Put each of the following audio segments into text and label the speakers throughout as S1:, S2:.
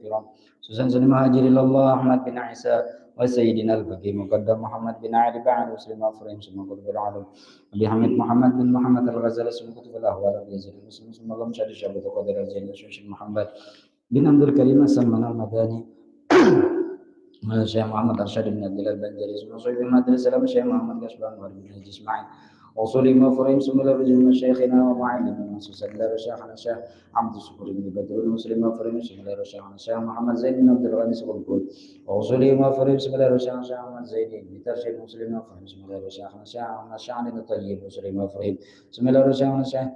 S1: الكرام خصوصا سيدنا المهاجر الله أحمد بن عيسى وسيدنا الفقيه مقدم محمد بن علي بعد مسلم وفريم ثم قطب العالم أبي حميد محمد بن محمد الغزالي ثم قطب الأهوال أبي يزيد المسلم ثم غمشة الشعب قدر الزين محمد بن عبد الكريم سلمان المداني الشيخ محمد أرشد بن عبد الله البنجري ثم صيب المدرسة الشيخ محمد كسبان بن إسماعيل وصولي مفرهم ثم لرجل من شيخنا ومعلمنا وسلم شيخنا الشيخ عبد الشكور بن بدر المسلم مفرهم ثم لرجل الشيخ محمد زين بن عبد الغني سقول وصولي مفرهم ثم لرجل الشيخ محمد زين بن ترشد مسلم مفرهم ثم لرجل الشيخ محمد شعر الطيب مسلم مفرهم ثم لرجل الشيخ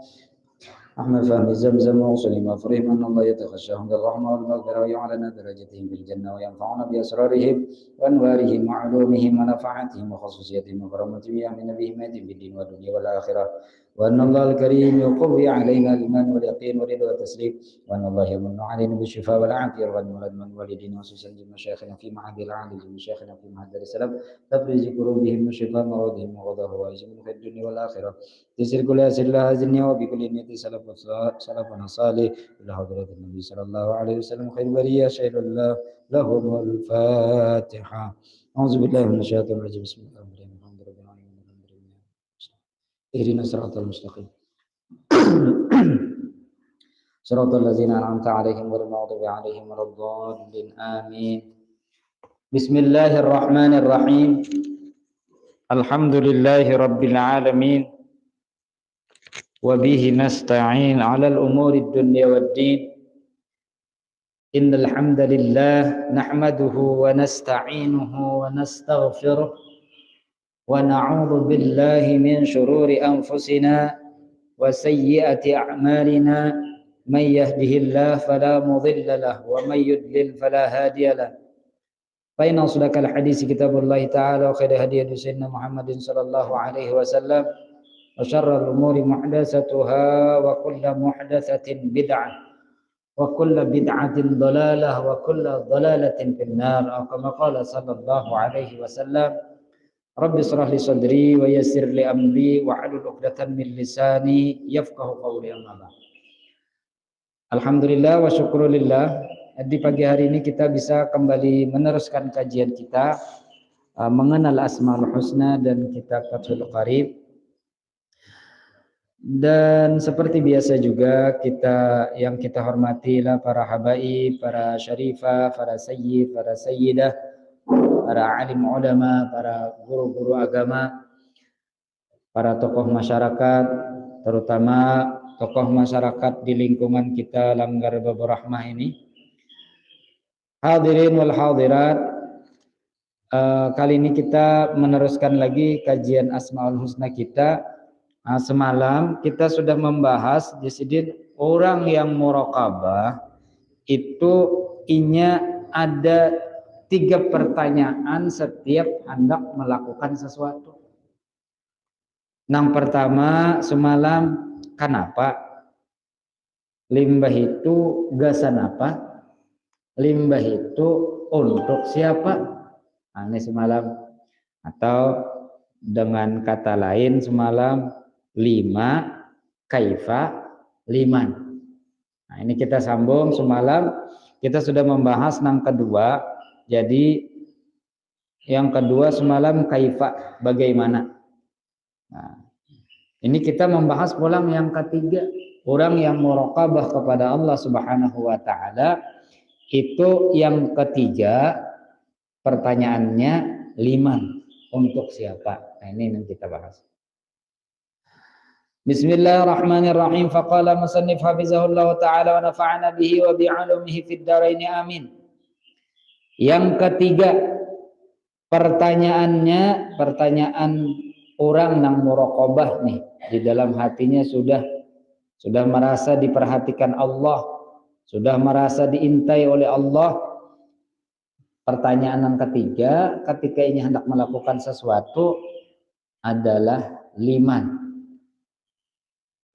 S1: أحمد فهمي زمزم وصلي مفرهم أن الله يتخشاهم بالرحمة والمغفرة ويعلن درجتهم في الجنة وينفعون بأسرارهم وأنوارهم وعلومهم ونفعاتهم وخصوصياتهم وكرامتهم يأمن بهم في الدين والدنيا والآخرة وأن الله الكريم يقوي علينا الإيمان واليقين والرضا والتسليم وأن الله يمن علينا بالشفاء والعافية والغنم والأدمان والدين وخصوصا لمشايخنا في معهد العالي لمشايخنا في معهد دار السلام تفريج كروبهم وشفاء مرضهم وغضاء هوائجهم في الدنيا والآخرة تسر كل أسر الله زنيا وبكل نية سلفنا صالح إلى حضرة النبي صلى الله عليه وسلم خير برية شهد الله لهم الفاتحة أعوذ بالله من الشيطان الرجيم بسم الله الرحمن الرحيم الحمد لله رب العالمين اهدنا الصراط المستقيم صراط الذين أنعمت عليهم غير المغضوب عليهم ولا الضالين آمين بسم الله الرحمن الرحيم الحمد لله رب العالمين وبه نستعين على الأمور الدنيا والدين إن الحمد لله نحمده ونستعينه ونستغفره ونعوذ بالله من شرور أنفسنا وسيئة أعمالنا من يهده الله فلا مضل له ومن يضلل فلا هادي له فإن أصدق الحديث كتاب الله تعالى وخير هدي سيدنا محمد صلى الله عليه وسلم وشر الأمور محدثاتها وكل محدثة بدعة وكل بدعة ضلالة وكل ضلالة في النار أو كما قال صلى الله عليه وسلم رب اشرح لي صدري ويسر لي أمري واحلل عقدة من لساني يفقهوا قولي أما بعد. Alhamdulillah wa syukurillah, di pagi hari ini kita bisa kembali meneruskan kajian kita mengenal Asmaul Husna dan kitab Fathul Qarib. Dan seperti biasa juga yang kita hormatilah para habaib, para syarifah, para sayyid, para sayyidah, para alim ulama, para guru-guru agama, para tokoh masyarakat, terutama tokoh masyarakat di lingkungan kita Langgar Babur Rahmah ini. Hadirin wal hadirat, kali ini kita meneruskan lagi kajian Asmaul Husna kita. Semalam kita sudah membahas jadi orang yang muraqabah itu ada 3 pertanyaan setiap hendak melakukan sesuatu. Yang pertama semalam, kenapa? Limbah itu gasan apa? Limbah itu untuk siapa? Ini semalam. Atau dengan kata lain semalam, 5 kaifa liman. Nah, ini kita sambung semalam. Kita sudah membahas yang kedua. Jadi yang kedua semalam kaifa, bagaimana. Nah, ini kita membahas pulang yang ketiga, orang yang muraqabah kepada Allah Subhanahu wa taala itu yang ketiga pertanyaannya liman, untuk siapa. Nah, ini yang kita bahas. Bismillahirrahmanirrahim. Faqala musannif hafizahullah taala wa nafa'ana bihi wa bi'ulumihi fid dharain amin. Yang ketiga pertanyaan orang yang muraqabah nih, di dalam hatinya sudah merasa diperhatikan Allah, sudah merasa diintai oleh Allah. Pertanyaan yang ketiga ketika ini hendak melakukan sesuatu adalah liman,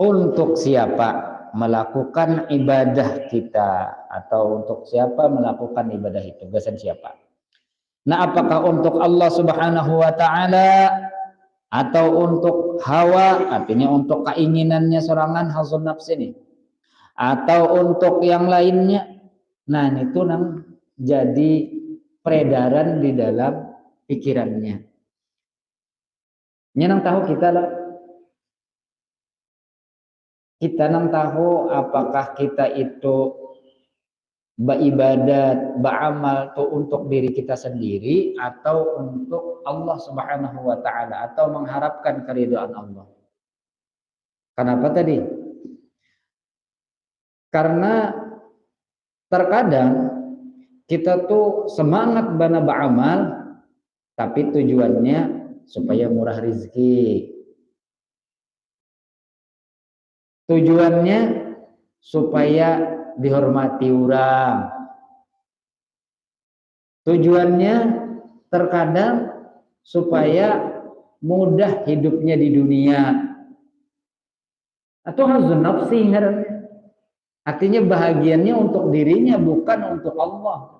S1: untuk siapa melakukan ibadah kita, atau untuk siapa melakukan ibadah itu, gasan siapa. Nah, apakah untuk Allah Subhanahu wa taala atau untuk hawa, artinya untuk keinginannya sorangan, hasun nafsi ini, atau untuk yang lainnya, Nah, itu nang jadi peredaran di dalam pikirannya. Nyenang tahu kita lah. Kita nang tahu apakah kita itu beribadat, beramal tuh untuk diri kita sendiri atau untuk Allah Subhanahu wa taala atau mengharapkan keridhaan Allah. Kenapa tadi? Karena terkadang kita tuh semangat bana beramal tapi tujuannya supaya murah rezeki. Tujuannya supaya dihormati orang. Tujuannya terkadang supaya mudah hidupnya di dunia. Atau hazun nafsi ngarannya. Artinya bahagiannya untuk dirinya bukan untuk Allah.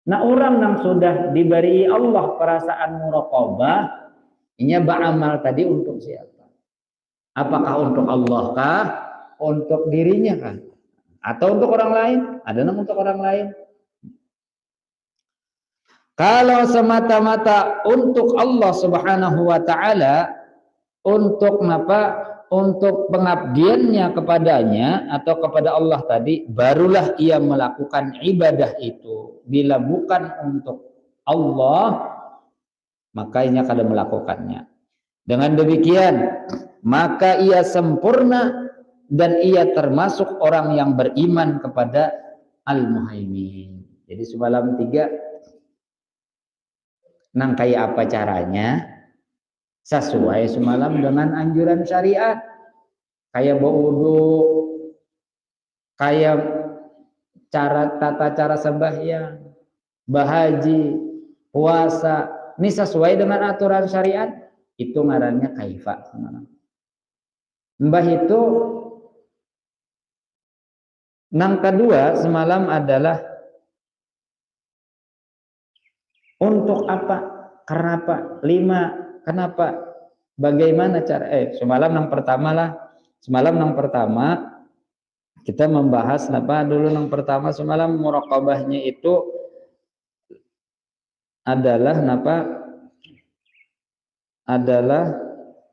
S1: Nah, orang yang sudah diberi Allah perasaan muraqabah, inya beramal tadi untuk siapa? Apakah untuk Allah kah? Untuk dirinya kah? Atau untuk orang lain? Ada nama untuk orang lain? Kalau semata-mata untuk Allah Subhanahu wa taala, untuk apa? Untuk pengabdiannya kepadanya atau kepada Allah tadi, barulah ia melakukan ibadah itu. Bila bukan untuk Allah, maka ia kada melakukannya. Dengan demikian, maka ia sempurna dan ia termasuk orang yang beriman kepada Al-Muhaimin. Jadi semalam 3 nang kayak apa caranya? Sesuai semalam dengan anjuran syariat, kayak berwudu, kayak tata cara sembahyang, bahaji, puasa, ini sesuai dengan aturan syariat, itu ngarannya kaifa. Mbah itu nang kedua semalam adalah untuk apa, kenapa, 5 kenapa, bagaimana cara, semalam yang pertama lah, semalam yang pertama kita membahas apa dulu yang pertama semalam muraqabahnya itu adalah apa, adalah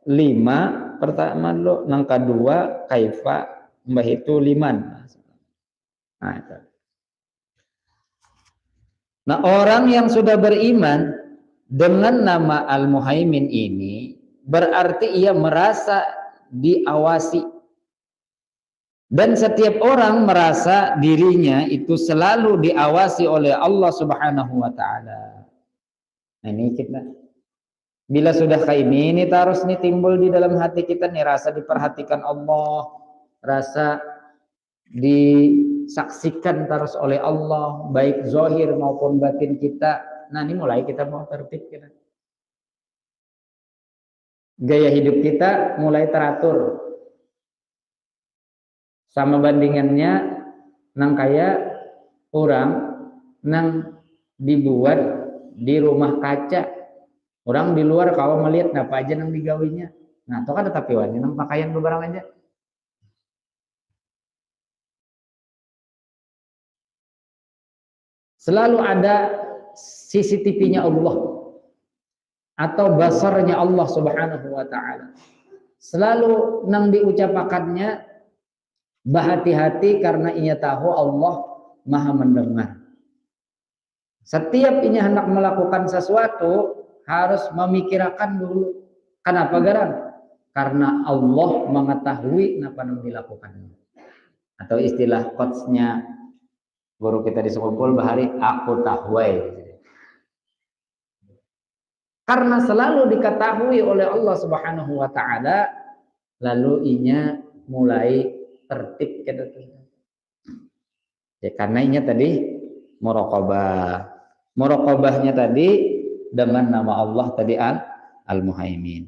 S1: 5 pertama dulu, yang kedua kaifa, mbah itu 5. Nah, itu. Nah, orang yang sudah beriman dengan nama Al-Muhaimin ini berarti ia merasa diawasi. Dan setiap orang merasa dirinya itu selalu diawasi oleh Allah Subhanahu wa taala. Nah, ini kita. Bila sudah kayak ini terus nih timbul di dalam hati kita nih rasa diperhatikan Allah, rasa disaksikan terus oleh Allah, baik zahir maupun batin kita. Nah, ini mulai kita mau tertib kita. Gaya hidup kita mulai teratur. Sama bandingannya nang kaya orang nang dibuat di rumah kaca. Orang di luar kalau melihat apa aja nang digawinya. Nah, itu kan tetapi wani nang pakaian beberapa aja. Selalu ada CCTV-nya Allah atau basarnya Allah Subhanahu wa taala. Selalu nang diucapakannya berhati-hati karena ia tahu Allah Maha mendengar. Setiap ia hendak melakukan sesuatu harus memikirkan dulu. Kenapa garang? Karena Allah mengetahui apa yang dilakukannya. Atau istilah quotes-nya guru kita di Sekumpul Bahari, aku tahwai. Karena selalu diketahui oleh Allah Subhanahu wa taala, lalu inya mulai tertib gitu. Ya, karena inya tadi muraqabah. Muraqabahnya tadi dengan nama Allah tadi Al-Muhaimin.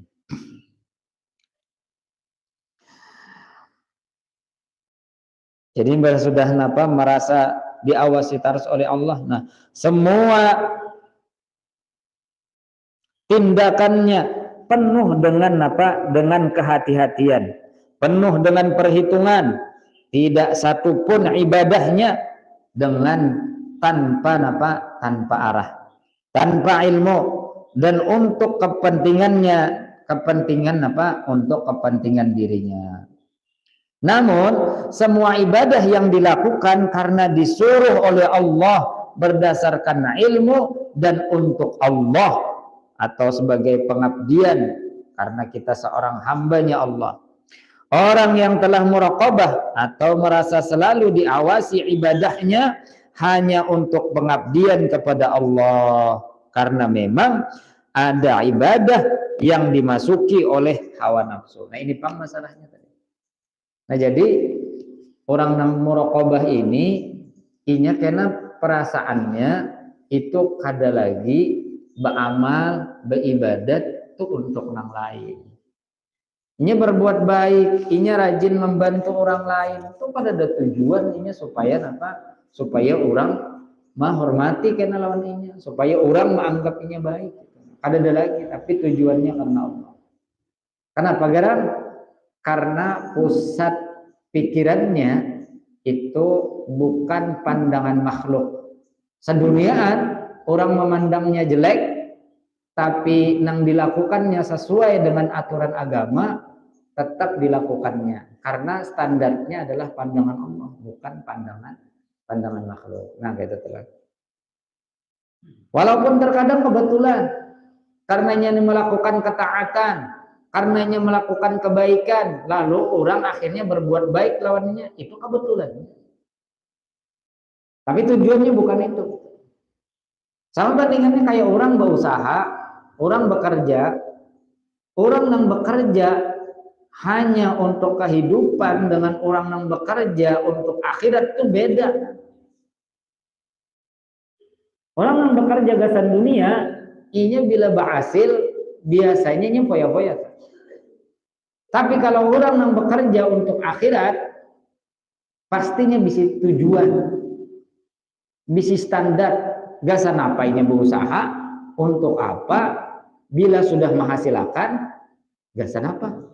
S1: Jadi sudah merasa diawasi terus oleh Allah. Nah, semua tindakannya penuh dengan dengan kehati-hatian, penuh dengan perhitungan, tidak satupun ibadahnya dengan tanpa arah, tanpa ilmu, dan untuk untuk kepentingan dirinya. Namun semua ibadah yang dilakukan karena disuruh oleh Allah berdasarkan ilmu dan untuk Allah atau sebagai pengabdian karena kita seorang hambanya Allah. Orang yang telah muraqabah atau merasa selalu diawasi ibadahnya hanya untuk pengabdian kepada Allah, karena memang ada ibadah yang dimasuki oleh hawa nafsu. Nah ini Pak masalahnya tadi. Nah jadi orang yang muraqabah ini inya kena perasaannya itu kada lagi beramal, beribadat itu untuk orang lain. Inya berbuat baik, inya rajin membantu orang lain, itu pada ada tujuan inya supaya supaya orang menghormati kena lawan inya, supaya orang menganggap inya baik. Kada ada lagi, tapi tujuannya karena Allah. Kenapa? Karena pusat pikirannya itu bukan pandangan makhluk. Seduniaan orang memandangnya jelek, tapi nang dilakukannya sesuai dengan aturan agama, tetap dilakukannya karena standarnya adalah pandangan Allah, bukan pandangan makhluk. Nah gitu telah. Walaupun terkadang kebetulan karenanya melakukan ketaatan, karenanya melakukan kebaikan, lalu orang akhirnya berbuat baik lawannya, itu kebetulan. Tapi tujuannya bukan itu. Sama bandingannya kayak orang berusaha, orang bekerja, orang yang bekerja hanya untuk kehidupan dengan orang yang bekerja untuk akhirat itu beda. Orang yang bekerja gasan dunia, inya bila berhasil biasanya nya foya-foya. Tapi kalau orang yang bekerja untuk akhirat, pastinya bisa tujuan, bisa standar. Gasan apa inya berusaha untuk apa? Bila sudah menghasilkan, gasan apa?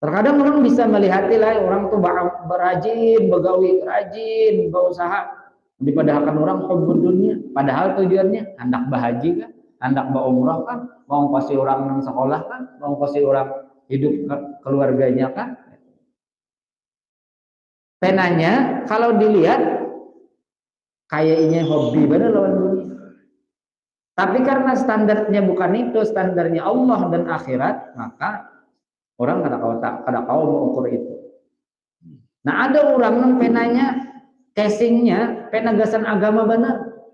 S1: Terkadang orang bisa melihatilah orang tuh berajin, begawi, rajin, berusaha. Dipadahkan orang hubbud dunia, padahal tujuannya hendak bahaji kan, hendak berumrah kan, mau kasih orang yang sekolah kan, mau kasih orang hidup keluarganya kan. Penanya kalau dilihat kayaknya hobi bener lawan dunia. Tapi karena standarnya bukan itu, standarnya Allah dan akhirat, maka orang kada kau mengukur itu. Nah ada orang yang penanya casingnya penagasan agama benar,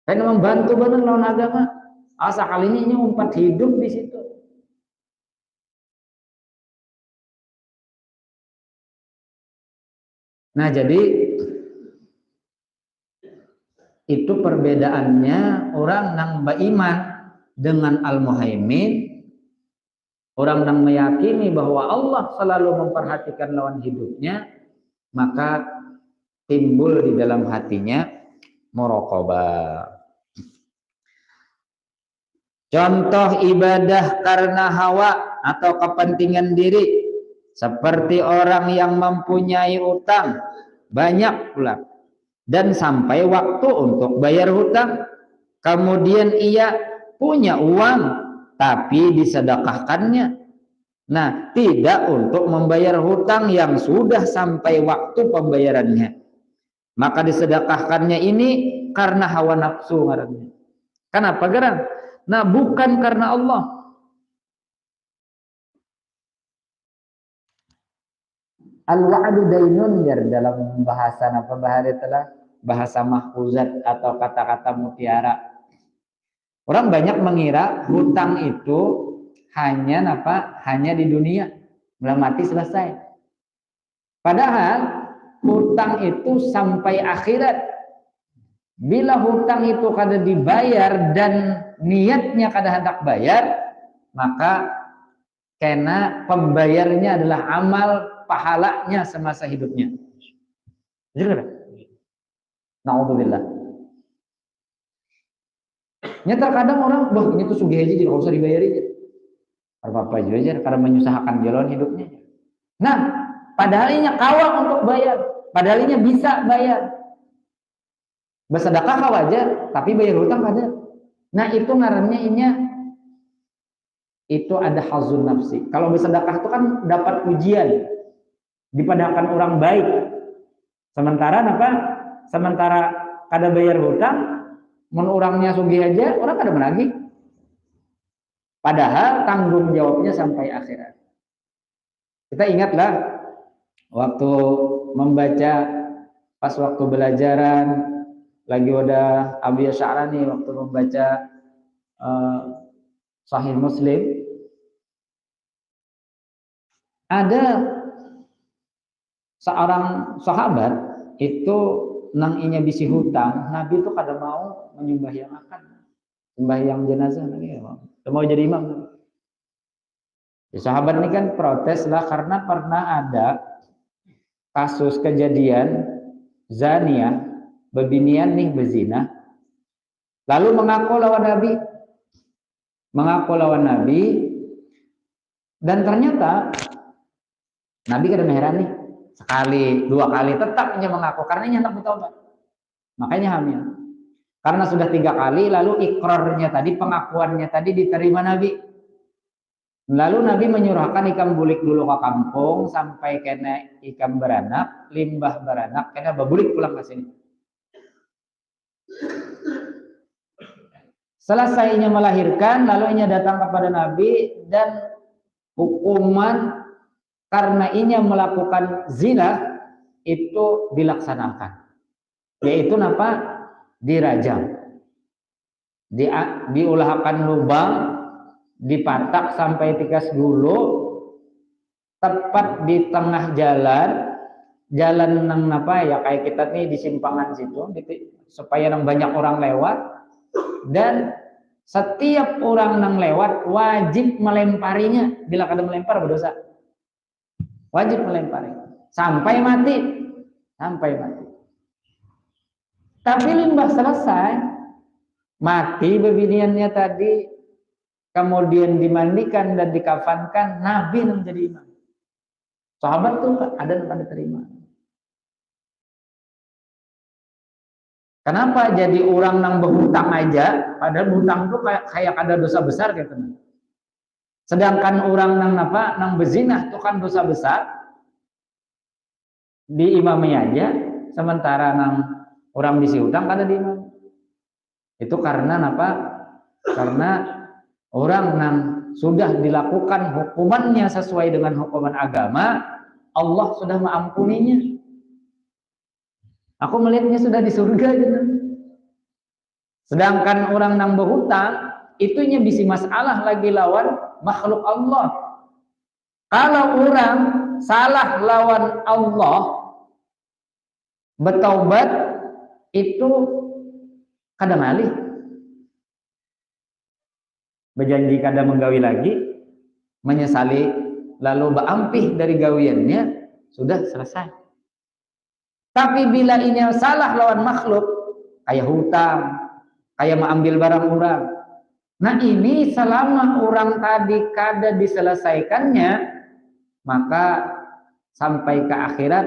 S1: pengen membantu benar lawan agama. Asa kalinya ini umpat hidup di situ. Nah jadi itu perbedaannya orang yang beriman dengan Al-Muhaimin. Orang yang meyakini bahwa Allah selalu memperhatikan lawan hidupnya, maka timbul di dalam hatinya muraqabah. Contoh ibadah karena hawa atau kepentingan diri, seperti orang yang mempunyai utang banyak pula dan sampai waktu untuk bayar hutang, kemudian ia punya uang tapi disedekahkannya. Nah, tidak untuk membayar hutang yang sudah sampai waktu pembayarannya. Maka disedekahkannya ini karena hawa nafsu ngarannya. Kenapa gerang? Nah, bukan karena Allah. Al-wa'du dainun dalam bahasa bahasa mahfuzat atau kata-kata mutiara. Orang banyak mengira hutang itu hanya di dunia, belum mati selesai. Padahal hutang itu sampai akhirat. Bila hutang itu kada dibayar dan niatnya kada hendak bayar, maka kena pembayarnya adalah amal pahalanya semasa hidupnya. Betul. Naudzubillah. Nya terkadang orang, ini tuh sugih aja jadi nggak usah dibayarin. apa juga karena menyusahkan jalan hidupnya. Nah, padahal ini kawal untuk bayar, padahal ini bisa bayar. Bersedekah wajar, tapi bayar hutang ada. Nah, itu ngarannya inya itu ada hazun nafsi. Kalau bersedekah itu kan dapat pujian, dipadahkan orang baik. Sementara apa? Sementara kada bayar hutang, mun orangnya sugih aja, orang kada menagih. Padahal tanggung jawabnya sampai akhirat. Kita ingatlah waktu membaca pas waktu belajaran lagi udah Abi Sya'rani waktu membaca Sahih Muslim, ada seorang sahabat itu nang inya bisi hutang, Nabi itu kada mau menyembahyangakan sembahyang jenazah lagi, mau jadi imam. Ya, sahabat ini kan protes lah karena pernah ada kasus kejadian zania, bebinian nih bezina, lalu mengaku lawan Nabi, dan ternyata Nabi kada heran nih, sekali, dua kali tetap dia mengaku karena dia hendak bertobat, makanya hamil. Karena sudah 3 kali, lalu ikrarnya tadi, pengakuannya tadi diterima Nabi. Lalu Nabi menyuruhkan ikam bulik dulu ke kampung sampai kena ikam beranak, limbah beranak, kena babulik pulang ke sini. Selesainya melahirkan, lalu inya datang kepada Nabi dan hukuman karena inya melakukan zina itu dilaksanakan, yaitu apa? Dirajam, diulahkan lubang, dipatak sampai tikas dulu, tepat di tengah jalan nang apa ya, kayak kita nih di simpangan situ, supaya nang banyak orang lewat, dan setiap orang nang lewat wajib melemparinya. Bila kada melempar berdosa, wajib melempari sampai mati. Tapi limbah selesai mati bebiniannya tadi, kemudian dimandikan dan dikafankan, Nabi menjadi imam. Sahabat tuh ada yang pada terima. Kenapa jadi orang nang berhutang aja, padahal hutang tuh kayak ada dosa besar gitu. Sedangkan orang nang bezinah itu kan dosa besar, diimami aja, sementara nang orang bisi hutang kada diimami. Itu karena apa? Karena orang nang sudah dilakukan hukumannya sesuai dengan hukuman agama, Allah sudah mengampuninya. Aku melihatnya sudah di surga gitu. Sedangkan orang nang berhutang, itunya bisi masalah lagi lawan makhluk Allah. Kalau orang salah lawan Allah, bertaubat itu kada malih, berjanji kada menggawi lagi, menyesali lalu berampih dari gawiannya, sudah selesai. Tapi bila ini salah lawan makhluk, kayak hutang, kayak mengambil barang orang, nah ini selama orang tadi kada diselesaikannya, maka sampai ke akhirat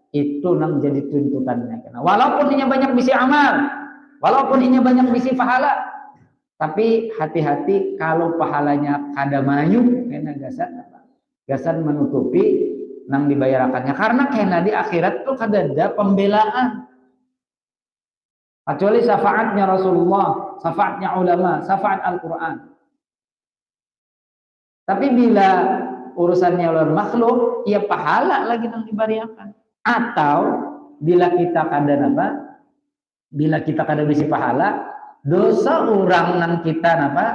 S1: itu nang jadi tuntutannya. Walaupun ini banyak bisi amal, walaupun ini banyak bisi pahala, tapi hati-hati kalau pahalanya kada mayu, kena gasan menutupi nang dibayarakannya, karena kena di akhirat tuh kada ada pembelaan kecuali syafaatnya Rasulullah, syafaatnya ulama, syafaat Al-Quran. Tapi bila urusannya oleh makhluk, ya pahala lagi nang dibariakan. Atau bila kita kada apa? Bila kita kada bisi pahala, dosa orang nang kita apa?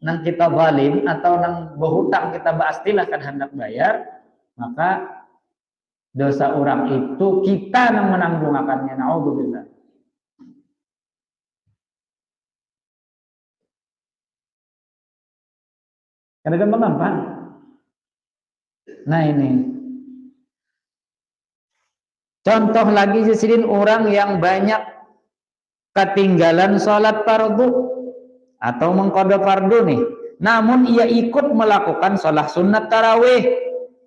S1: Nang kita zalim atau nang berhutang kita bastilah kan hendak bayar, maka dosa orang itu kita nang menanggungakannya. Naudzubillah. Karena kan mengapa? Nah ini contoh lagi jadiin orang yang banyak ketinggalan sholat fardu atau mengqada fardu nih.
S2: namun ia ikut melakukan sholat sunat tarawih,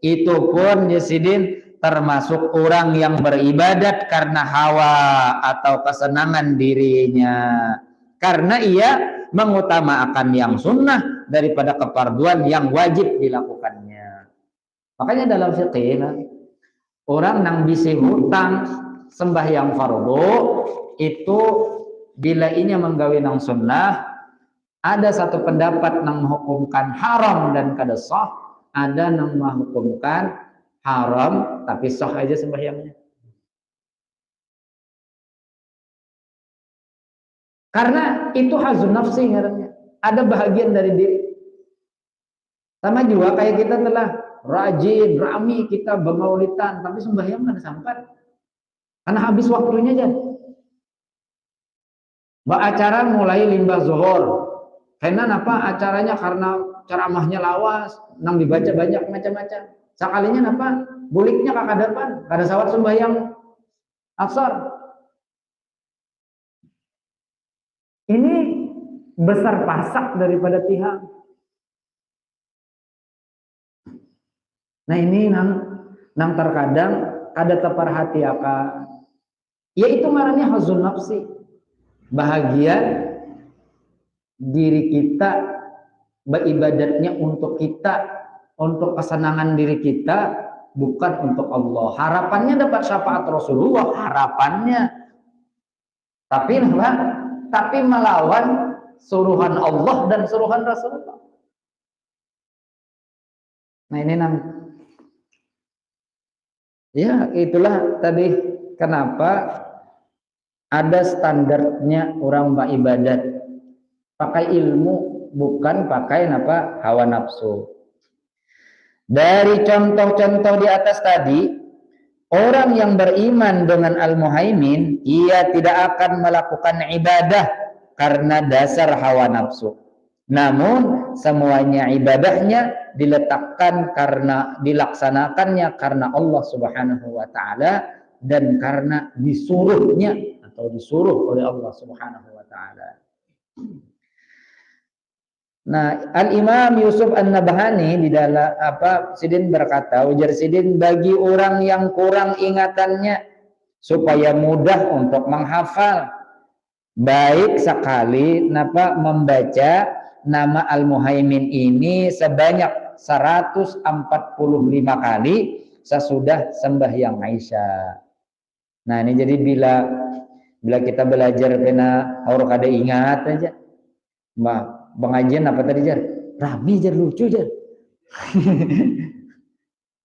S2: itu pun Yasidin termasuk orang yang beribadat karena hawa atau kesenangan dirinya, karena ia mengutamakan yang sunnah daripada kefarduan yang wajib dilakukannya. Makanya dalam fikih orang nang bisi hutang sembahyang fardu itu bila inya menggawe nang sunnah, ada satu pendapat nang menghukumkan haram dan kada sah, ada nang menghukumkan haram tapi sah aja sembahyangnya. Karena itu hazun nafsi ngarannya, ada bahagian dari diri. Sama juga kayak kita telah rajin, rami kita bermaulidan, tapi sembahyang mana sampai. Karena habis waktunya aja. Mbak acara mulai limbah zuhur. Karena apa acaranya? Karena ceramahnya lawas, nang dibaca banyak macam-macam. Sekalinya apa? Buliknya kakadapan, kada sawat sembahyang asar. Ini besar pasak daripada pihak. Nah ini nang terkadang ada terperhati akan, yaitu marahnya hazun nafsi, bahagia diri kita, beribadatnya untuk kita, untuk kesenangan diri kita, bukan untuk Allah. Harapannya dapat syafaat Rasulullah, harapannya, tapi tapi melawan suruhan Allah dan suruhan Rasulullah. Nah ini ya itulah tadi kenapa ada standarnya orang beribadat, pakai ilmu bukan pakai hawa nafsu. Dari contoh-contoh di atas tadi, orang yang beriman dengan Al-Muhaimin, ia tidak akan melakukan ibadah karena dasar hawa nafsu. Namun semuanya ibadahnya diletakkan karena dilaksanakannya karena Allah Subhanahu wa taala dan karena disuruhnya atau disuruh oleh Allah Subhanahu wa taala. Nah, Al-Imam Yusuf An-Nabhani di dalam Sidin berkata, ujar Sidin, bagi orang yang kurang ingatannya supaya mudah untuk menghafal, baik sekali membaca nama Al-Muhaimin ini sebanyak 145 kali sesudah sembahyang Aisyah. Nah, ini jadi bila kita belajar kena harus ada ingat aja. Pengajian apa tadi jar? Rami jar, lucu jar.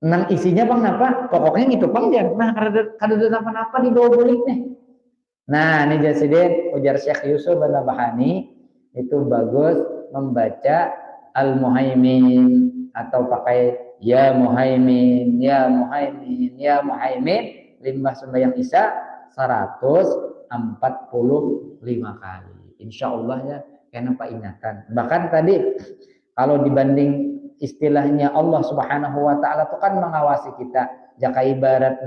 S2: Nang isinya bang apa? Pokoknya itu bang jar. Nah kada ada apa-apa di bawah bulik nih. Nah ini Jasidin ujar Syekh Yusuf An-Nabhani itu bagus membaca Al-Muhaimin atau pakai ya Muhaimin, ya Muhaimin, ya Muhaimin limbah sembahyang Isya 145 kali. Insya Allah ya. Kenapa ingatan? Bahkan tadi kalau dibanding istilahnya Allah Subhanahu wa taala itu kan mengawasi kita. Jaka ibarat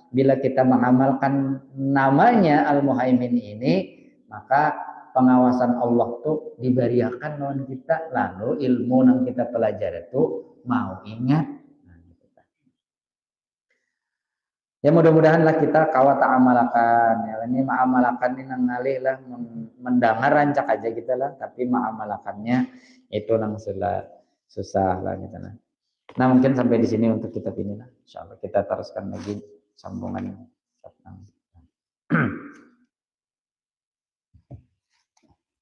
S2: bila kita mengamalkan namanya Al-Muhaimin ini, maka pengawasan Allah tuh diberiakan non kita, lalu ilmu yang kita pelajari itu mau ingat. Ya mudah-mudahanlah kita kawat amalakan ya, ini ma'amalakan ini nang ngalih lah mendengar rancak aja kita lah, tapi ma'amalakannya itu nang susah lah kita lah. Nah mungkin sampai di sini untuk kita ini lah, insyaallah kita teruskan lagi sambungan.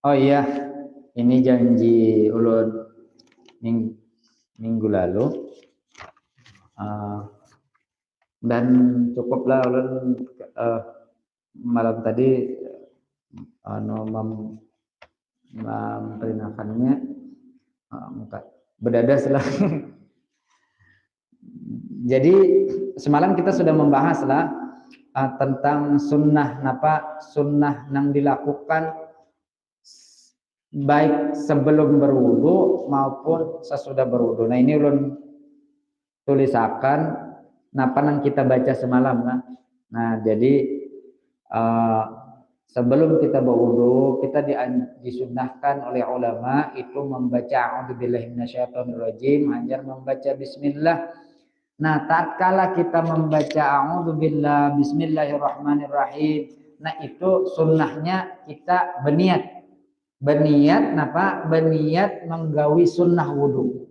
S2: Oh iya, ini janji ulun minggu lalu. Dan cukuplah ulun malam tadi memperinakannya berdadas lah. Jadi semalam kita sudah membahas lah tentang sunnah sunnah yang dilakukan baik sebelum berwudu maupun sesudah berwudu. Nah ini ulun tulisakan napa yang kita baca semalam kan. Nah jadi sebelum kita berwudu, kita disunnahkan oleh ulama itu membaca a'udzubillahi minasyaitonirrajim, hanya membaca bismillah. Nah, tatkala kita membaca a'udzubillah bismillahirrahmanirrahim, nah itu sunnahnya kita berniat. Berniat napa? Berniat menggawi sunnah wudu.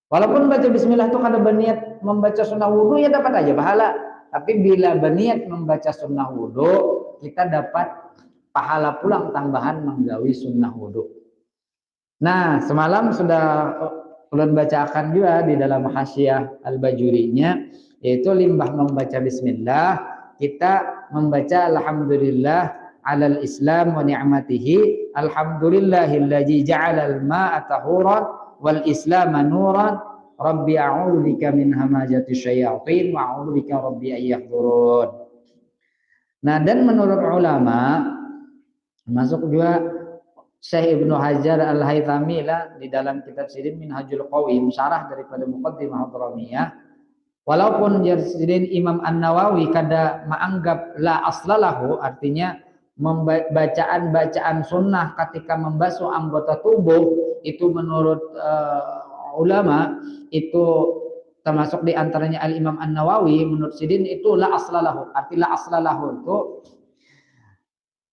S2: Walaupun baca bismillah itu kada berniat membaca sunnah wudu ya dapat aja pahala. Tapi bila berniat membaca sunnah wudu, kita dapat pahala pulang tambahan menggawi sunnah wudu. Nah, semalam sudah ulun bacakan juga di dalam Hasyiah Al-Bajurinya, yaitu limbah membaca bismillah, kita membaca alhamdulillah alal islam wa ni'matihi, alhamdulillahilladzi ja'alal ma'a tahuran wal islama nuran, rabbi a'udzu bika min hamazati syayatin wa a'udzu bika rabbi ayyahdurun. Nah, dan menurut ulama masuk juga Syekh Ibnu Hajar Al-Haythami lah di dalam kitab Sidin Minhajul Qawim, syarah daripada Muqaddimah Hadramiyah, walaupun Sidin Imam An-Nawawi kada menganggap la aslalahu, artinya bacaan sunnah ketika membasuh anggota tubuh itu menurut ulama itu termasuk di antaranya Al-Imam An-Nawawi, menurut Sidin itu la aslalahu. Arti la aslalahu itu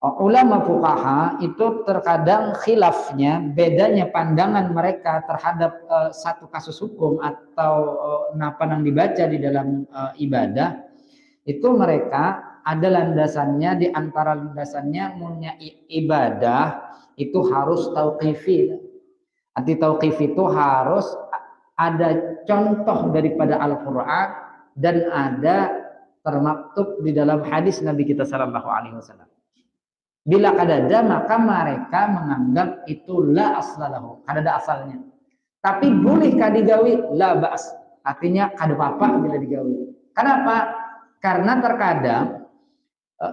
S2: ulama fuqaha itu terkadang khilafnya, bedanya pandangan mereka terhadap satu kasus hukum atau napa yang dibaca di dalam ibadah, itu mereka ada landasannya, di antara landasannya punya ibadah itu harus tauqifi. Arti tauqifi itu harus ada contoh daripada Al-Quran dan ada termaktub di dalam hadis Nabi kita sallallahu alaihi wasallam. Bila kadada maka mereka menganggap itu la aslalahu, kadada asalnya. Tapi boleh kadigawi la ba'as, artinya kada apa-apa bila digawi. Kenapa? Karena terkadang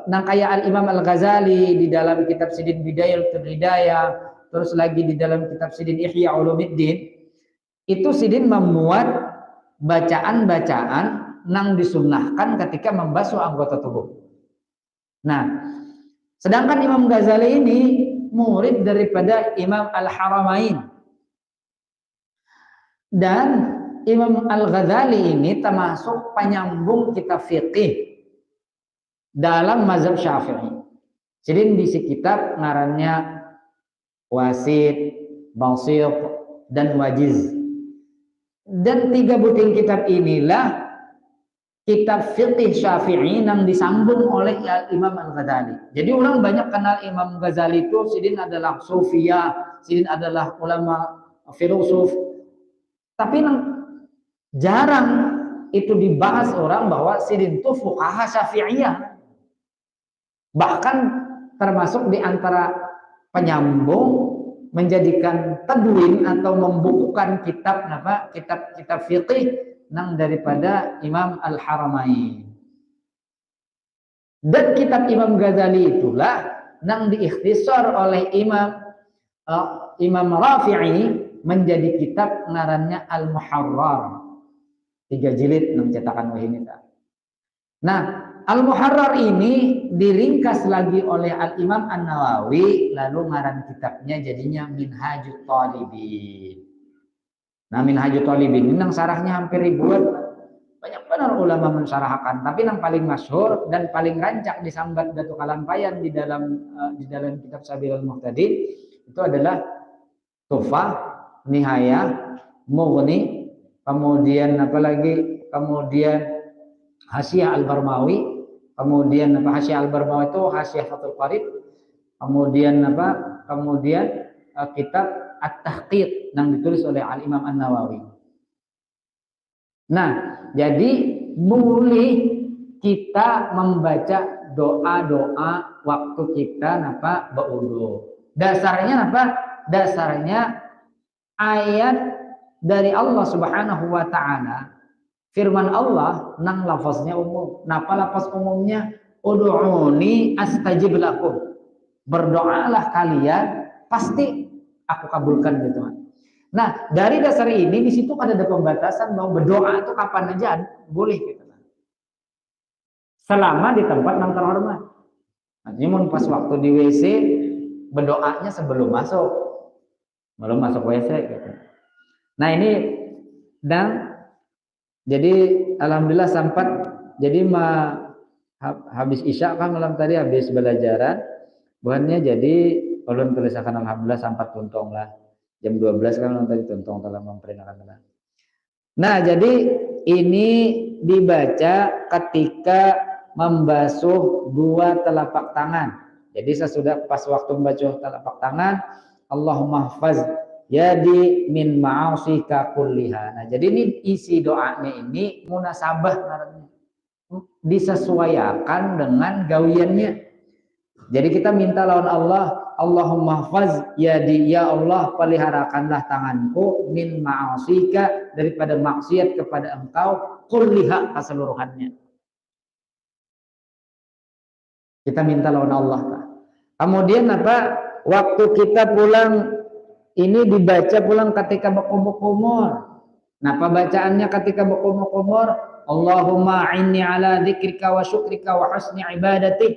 S2: nang kaya Al-Imam Al-Ghazali di dalam kitab Sidin Bidayatul Hidayah, terus lagi di dalam kitab Sidin Ihya Ulumuddin, itu Sidin memuat bacaan-bacaan nang disunnahkan ketika membasuh anggota tubuh. Nah, sedangkan Imam Ghazali ini murid daripada Imam Al-Haramain. Dan Imam Al-Ghazali ini termasuk penyambung kitab fiqih dalam mazhab Syafi'i. Jadi di kitab ngarannya Wasit, Basit, dan Wajiz. Dan 3 butir kitab inilah kitab fiqih Syafi'i yang disambung oleh Imam Al-Ghazali. Jadi orang banyak kenal Imam Ghazali itu, Sidin adalah sufiyah, Sidin adalah ulama filosof. Tapi jarang itu dibahas orang bahwa Sidin itu fuqaha Syafi'iyah. Bahkan termasuk di antara penyambung menjadikan tadwin atau membukukan kitab kitab fiqih nang daripada Imam Al-Haramain. Dan kitab Imam Ghazali itulah nang diikhtisar oleh Imam Rafi'i menjadi kitab ngarannya Al-Muharrar. 3 jilid nang cetakan wahinita. Nah, Al-Muharrar ini diringkas lagi oleh Al-Imam An-Nawawi, lalu ngaran kitabnya jadinya Minhajut Talibin. Nah, Minhajut Talibin ini yang sarahnya hampir ribuan. Banyak benar ulama mensyarahkan, tapi yang paling masyhur dan paling rancak disambat Datuk Kalampayan di dalam kitab Sabilul Muhtadin itu adalah Tuhfah, Nihayah, Mughni, kemudian kemudian Hasyiah Al-Barmawi, kemudian Hasyiah Al-Barmawi itu Hasyiah Fathul Qarib, kemudian kitab At-Tahqiq yang ditulis oleh Al-Imam An-Nawawi. Nah, jadi boleh kita membaca doa-doa waktu kita berwudu. Dasarnya Dasarnya ayat dari Allah Subhanahu wa taala. Firman Allah nang lafaznya umum. Napa lafaz umumnya? Ud'uni astajib lakum. Berdoalah kalian, pasti aku kabulkan gitu. Nah, dari dasar ini di situ ada pembatasan bahwa berdoa itu kapan aja boleh gitu. Selama di tempat yang terhormat. Artinya mun pas waktu di WC berdoanya sebelum masuk WC gitu. Nah ini dan jadi alhamdulillah sempat jadi habis isya kan malam tadi habis belajaran buahnya jadi ulun tulisakan alhamdulillah sempat tuntong lah jam 12 kan malam tadi tuntong telah memperingatkan lah. Nah jadi ini dibaca ketika membasuh dua telapak tangan. Jadi sesudah pas waktu membasuh telapak tangan, Allahumma hafaz yadi min ma'asika kulliha. Nah, jadi ini isi doanya ini munasabah namanya. Disesuaikan dengan gawiannya. Jadi kita minta lawan Allah, Allahumma hafaz yadi, ya Allah peliharakanlah tanganku min ma'asika daripada maksiat kepada Engkau kulliha keseluruhannya. Kita minta lawan Allah. Kemudian apa? Waktu kita pulang ini dibaca pulang ketika berkumur-kumur. Nah, bacaannya ketika berkumur-kumur, Allahumma a'inni ala dzikrika wa syukrika wa husni ibadatik.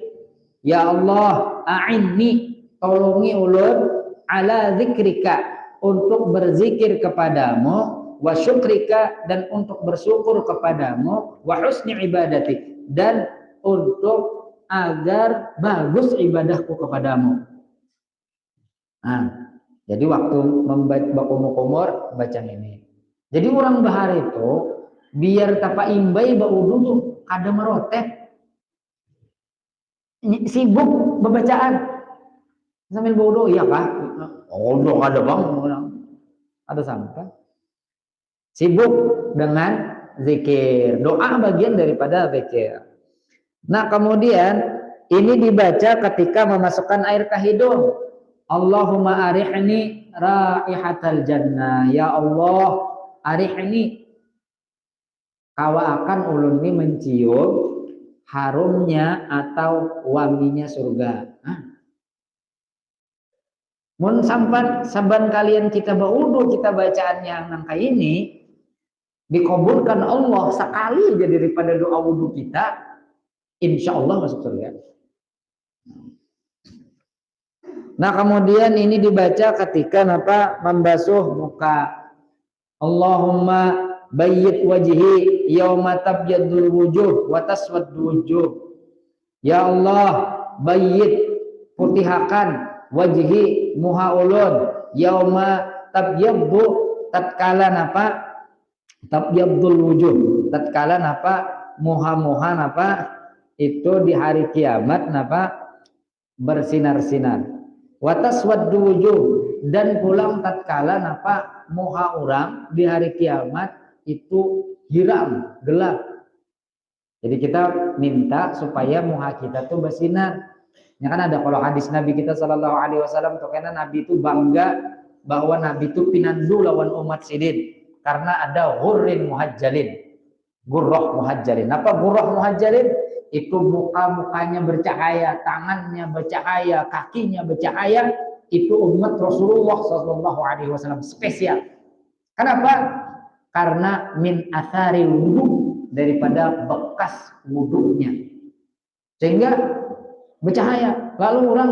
S2: Ya Allah, a'inni, tolongi ulun ala dzikrika untuk berzikir kepadamu, wa syukrika dan untuk bersyukur kepadamu, wa husni ibadatik dan untuk agar bagus ibadahku kepadamu. Nah, jadi waktu membaca kumur baca ini. Jadi orang bahar itu biar tapa imbai baudu tuh kada meroteh. Sibuk bacaan. Sambil baudu iya kah? Oh, udah kada bang. Ada sampai. Sibuk dengan zikir. Doa bagian daripada zikir. Nah, kemudian ini dibaca ketika memasukkan air ke hidung. Allahumma arihni raihatal jannah. Ya Allah, arihni kawa akan ulun ini mencium harumnya atau wanginya surga. Mun sampan saban kalian kita baudu kita bacaan yang nangka ini dikabulkan Allah sekali jadi daripada doa wudu kita, insya Allah masuk surga. Nah, kemudian ini dibaca ketika membasuh muka. Allahumma bayyid wajhi yauma tabyadul wujuh wa taswaddu wujuh. Ya Allah, bayyid putihakan wajhi muha ulun yauma tabyaddu tatkala tabyadul wujuh. Tatkala muha-muha itu di hari kiamat bersinar-sinar. Wataswaddu wujuh dan pulang tatkala muha orang di hari kiamat itu hiram gelap. Jadi kita minta supaya muha kita tuh bersinar. Ya kan ada kalau hadis Nabi kita sallallahu alaihi wasallam tuh karena Nabi itu bangga bahwa Nabi itu pinandu lawan umat sidin karena ada ghurrin muhajjalin. Gurrah muhajjalin. Apa gurrah muhajjalin? Itu muka-mukanya bercahaya, tangannya bercahaya, kakinya bercahaya, itu umat Rasulullah SAW spesial. Kenapa? Karena min athari wudu, daripada bekas wudunya. Sehingga bercahaya. Lalu orang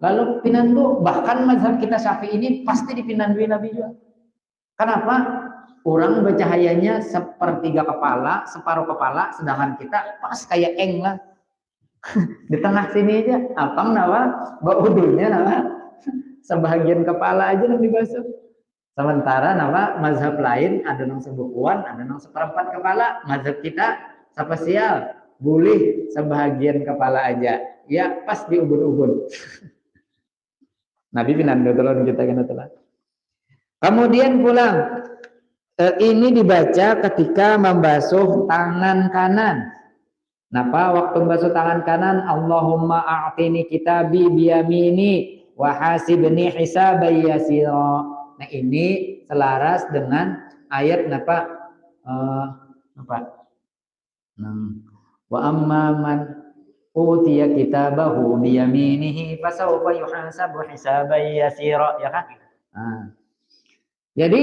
S2: Lalu pinandu, bahkan mazhab kita Syafi'i ini pasti dipinandui Nabi juga. Kenapa? Orang bercahayanya sepertiga kepala, separuh kepala, sedangkan kita pas kayak eng lah. Di tengah sini aja, apang baudunya sebahagian kepala aja yang dibasuh. Sementara mazhab lain ada yang sebukuan, ada yang seperempat kepala. Mazhab kita spesial, boleh sebahagian kepala aja. Ya pas di ubun-ubun. Nabi pinandu telon kita kena telah. Kemudian pulang. Ini dibaca ketika membasuh tangan kanan. Napa waktu membasuh tangan kanan, Allahumma a'tini kitabi biyamini wa hasibni hisaban yasira. Nah, ini selaras dengan ayat wa amma man utiya kitabahu biyaminihi fasawfa yuhasabu hisaban yasira, ya kan? Nah. Jadi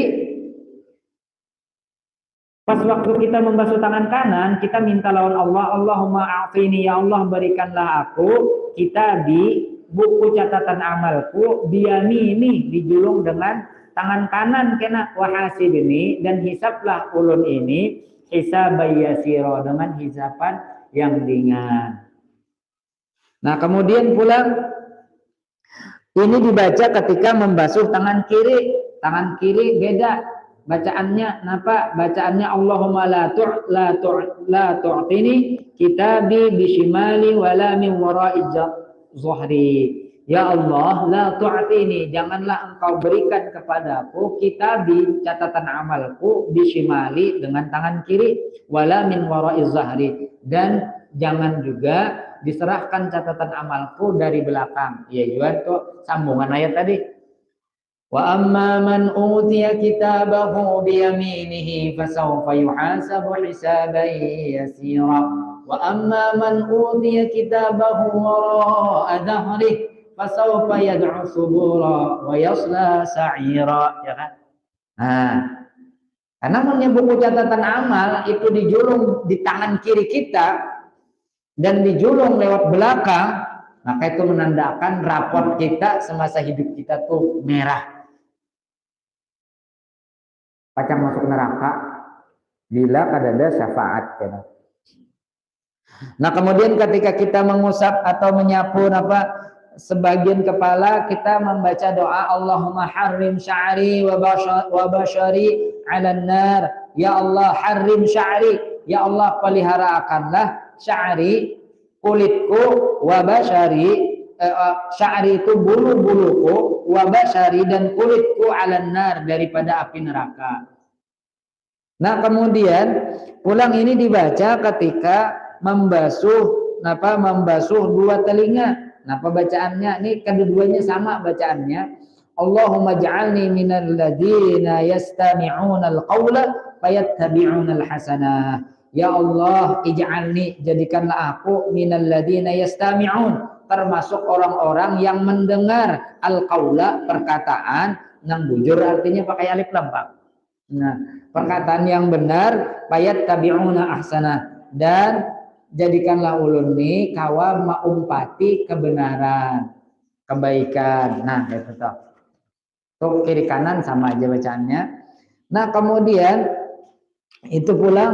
S2: Pas waktu kita membasuh tangan kanan, kita minta lawan Allah, Allahumma a'tini, ya Allah berikanlah aku kitabi, buku catatan amalku, biyamini, dijulung dengan tangan kanan kena, wahasibni, dan hisaplah ulun ini hisaban yasira, dengan hisapan yang ringan. Nah, kemudian pula ini dibaca ketika membasuh tangan kiri. Tangan kiri beda bacaannya. Kenapa? Bacaannya Allahumma la tu'tini kitabi bishimali wala min wara'i zuhri. Ya Allah, la tu'tini, janganlah engkau berikan kepadaku kitabi, catatan amalku, bishimali, dengan tangan kiri, wala min wara'i zuhri, dan jangan juga diserahkan catatan amalku dari belakang. Ya juga tuh sambungan ayat tadi. Wa amma man utiya kitabahu biyaminihi fasawfa yuhasabu hisaban yasira. Wa amma man utiya kitabahu wara'a dhahrihi fasawfa yad'u subura wa yasla sa'ira, ya kan? Nah, karena punya buku catatan amal itu dijulung di tangan kiri kita dan dijulung lewat belakang, maka itu menandakan raport kita semasa hidup kita tuh merah. Pacang masuk neraka bila kadada syafaat. Nah, kemudian ketika kita mengusap atau menyapu sebagian kepala, kita membaca doa Allahumma harrim sya'ri wa bashari 'alan nar. Ya Allah, harrim sya'ri, ya Allah pelihara akanlah sya'ri, kulitku, wa bashari, sya'ri itu bulu-buluku, wa bashari, dan kulitku, 'alan nar, daripada api neraka. Nah, kemudian pulang ini dibaca ketika membasuh dua telinga. Nah, bacaannya ini kedua-duanya sama bacaannya. Allahumma ja'alni minal ladzina yastami'una al-qawla fayattabi'una al-hasanah. Ya Allah, ij'alni, jadikanlah aku minal ladzina yastami'un, termasuk orang-orang yang mendengar al-qawla, perkataan, nang bujur artinya pakai alif lam, Pak. Nah, perkataan yang benar, fayattabi'una ahsanah, dan jadikanlah ulun ni kawa maumpati kebenaran, kebaikan. Nah, itu tuh. Tuh kiri kanan sama aja bacaannya. Nah, kemudian itu pula